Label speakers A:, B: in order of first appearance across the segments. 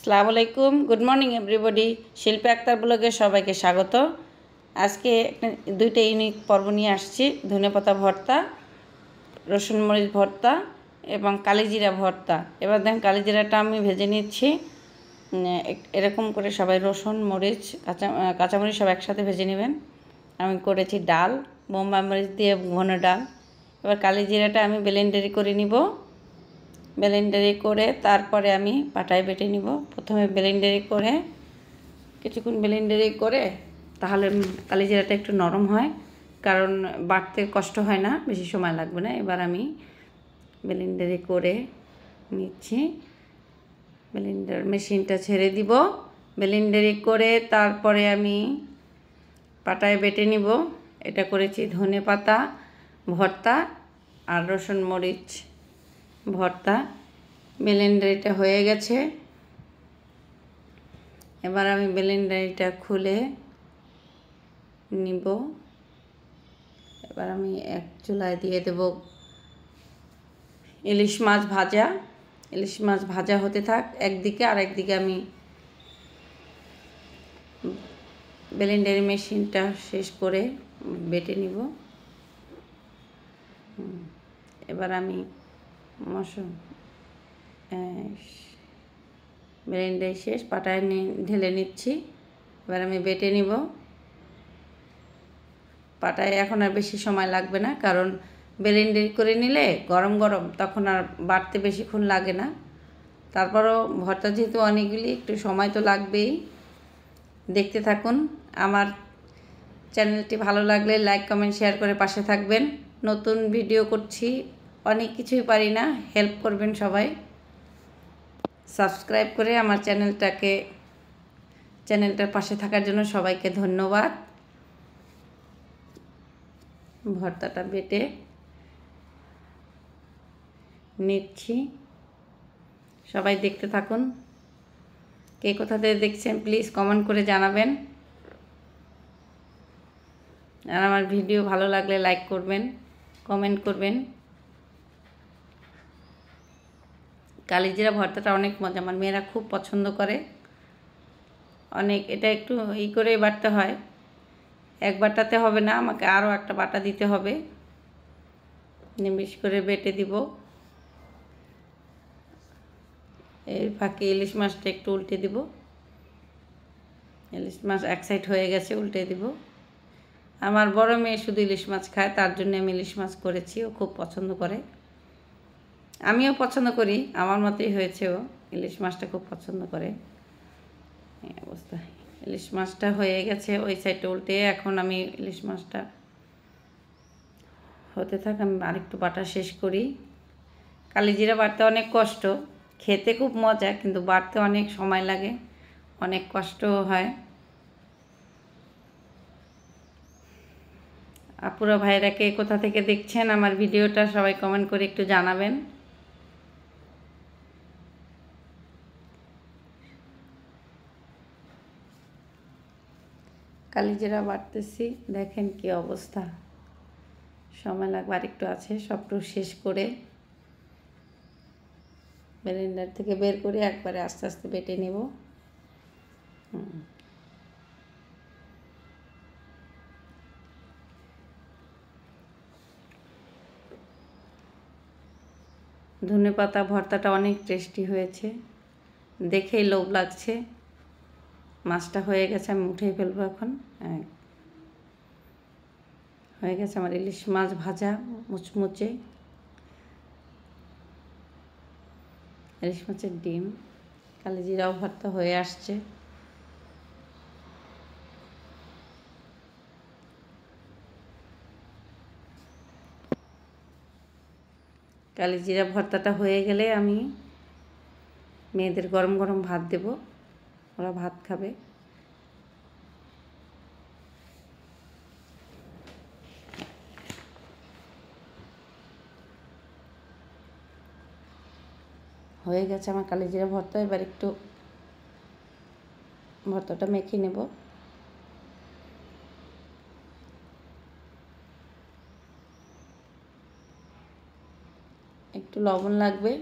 A: আসসালামু আলাইকুম, good morning everybody. শিল্পী আক্তার ব্লগে সবাইকে স্বাগত। আজকে দুইটা ইউনিক পর্ব নিয়ে আসছি। ধনেপাতা ভর্তা, রসুন মরিচ ভর্তা এবং কালিজিরা ভর্তা। এবার দেখেন কালিজিরাটা আমি ভেজে নিচ্ছি। এরকম করে সবাই রসুন মরিচ কাঁচামরিচ সব একসাথে ভেজে নেবেন। আমি করেছি ডাল, বোম্বাই মরিচ দিয়ে ঘন ডাল। এবার কালিজিরাটা আমি ব্লেন্ডারে করে নিব। ব্লেন্ডারে করে তারপরে আমি পাটায় বেটে নিব। প্রথমে ব্লেন্ডারে করে কিছুক্ষণ ব্লেন্ডারে করে তাহলে কালিজিরাটা একটু নরম হয়, কারণ বাটতে কষ্ট হয় না, বেশি সময় লাগবে না। এবার আমি ব্লেন্ডারে করে নিচ্ছি। ব্লেন্ডার মেশিনটা ছেড়ে দিব। ব্লেন্ডারে করে তারপরে আমি পাটায় বেটে নিব। এটা করেছি ধনেপাতা ভর্তা আর রসুন মরিচ ভর্তা। ব্লেন্ডারটা হয়ে গেছে। এবার আমি ব্লেন্ডারটা খুলে নিব। এবার আমি এক চুলায় দিয়ে দেব ইলিশ মাছ ভাজা। ইলিশ মাছ ভাজা হতে থাক একদিকে, আর একদিকে আমি ব্লেন্ডার মেশিনটা শেষ করে বেটে নিব। এবার আমি ব্লেন্ডার শেষ, পাটায় ঢেলে নিচ্ছি। এবার আমি বেটে নিব। পাটায় এখন আর বেশি সময় লাগবে না, কারণ ব্লেন্ডার করে নিলে গরম গরম তখন আর বাটতে বেশিক্ষণ লাগে না। তারপরও ভর্তা যেহেতু অনেকগুলি, একটু সময় তো লাগবেই। দেখতে থাকুন। আমার চ্যানেলটি ভালো লাগলে লাইক কমেন্ট শেয়ার করে পাশে থাকবেন। নতুন ভিডিও করছি, অনেক কিছুই পারি না, হেল্প করবেন সবাই। সাবস্ক্রাইব করে আমার চ্যানেলটার পাশে থাকার জন্য সবাইকে ধন্যবাদ। ভর্তাটা বেটে নিচ্ছি। সবাই দেখতে থাকুন। কে কোথা থেকে দেখছেন প্লিজ কমেন্ট করে জানাবেন। আর আমার ভিডিও ভালো লাগলে লাইক করবেন, কমেন্ট করবেন। কালিজিরা ভর্তাটা অনেক মজা, আমার মেয়েরা খুব পছন্দ করে। অনেক এটা একটু করে বাটতে হয়, এক বাটাতে হবে না, আমাকে আরও একটা বাটা দিতে হবে। বেশি করে বেটে দিব। এর ফাঁকে ইলিশ মাছটা একটু উল্টে দিব। ইলিশ মাছ এক সাইড হয়ে গেছে, উল্টে দিব। আমার বড় মেয়ে শুধু ইলিশ মাছ খায়, তার জন্য আমি ইলিশ মাছ করেছি। ও খুব পছন্দ করে, আমিও পছন্দ করি, আমার মতোই হয়েছে। ও ইলিশ মাছটা খুব পছন্দ করে। এই অবস্থা। ইলিশ মাছটা হয়ে গেছে, ওই সাইডটা উল্টে এখন আমি ইলিশ মাছটা হতে থাক, আমি আরেকটু বাটা শেষ করি। কালিজিরা বাটতে অনেক কষ্ট, খেতে খুব মজা, কিন্তু বাটতে অনেক সময় লাগে, অনেক কষ্টও হয়। আপুরা ভাইরা কে কোথা থেকে দেখছেন আমার ভিডিওটা সবাই কমেন্ট করে একটু জানাবেন। কালিজিরা বাটতেছি, দেখেন কি অবস্থা। সময় লাগবে, আরেকটু আছে। সবটু শেষ করে ব্লেন্ডার থেকে বের করে একবারে আস্তে আস্তে বেটে নেব। ধনেপাতা ভর্তাটা অনেক টেস্টি হয়েছে, দেখেই লোভ লাগছে। মাছটা হয়ে গেছে, আমি উঠেই ফেলবো এখন। হয়ে গেছে আমার ইলিশ মাছ ভাজা, মুচমুচে ইলিশ মাছের ডিম। কালিজিরাও ভর্তা হয়ে আসছে। কালিজিরা ভর্তাটা হয়ে গেলে আমি মেয়েদের গরম গরম ভাত দেব, ওরা ভাত খাবে। হয়ে গেছে আমার কালিজিরা ভর্তা। এবার একটু ভর্তাটা মেখে নেব। একটু লবণ লাগবে,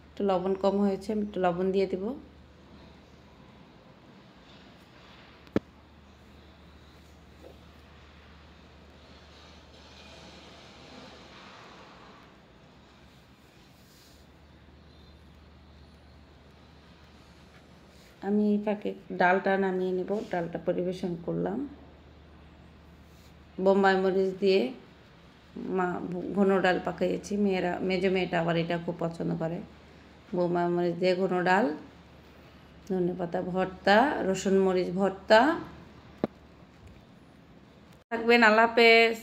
A: একটু লবণ কম হয়েছে, আমি একটু লবণ দিয়ে দেব। আমি এই ফাঁকে ডালটা নামিয়ে নেব। ডালটা পরিবেশন করলাম বোম্বাই মরিচ দিয়ে। ঘন ডাল পাকিয়েছি, মেজো মেয়েটা আবার এটা খুব পছন্দ করে। বোম্বাই মরিচ দিয়ে ঘন ডাল, ধনেপাতা ভর্তা, রসুন মরিচ ভর্তা। থাকবেন, আল্লাহ হাফেজ।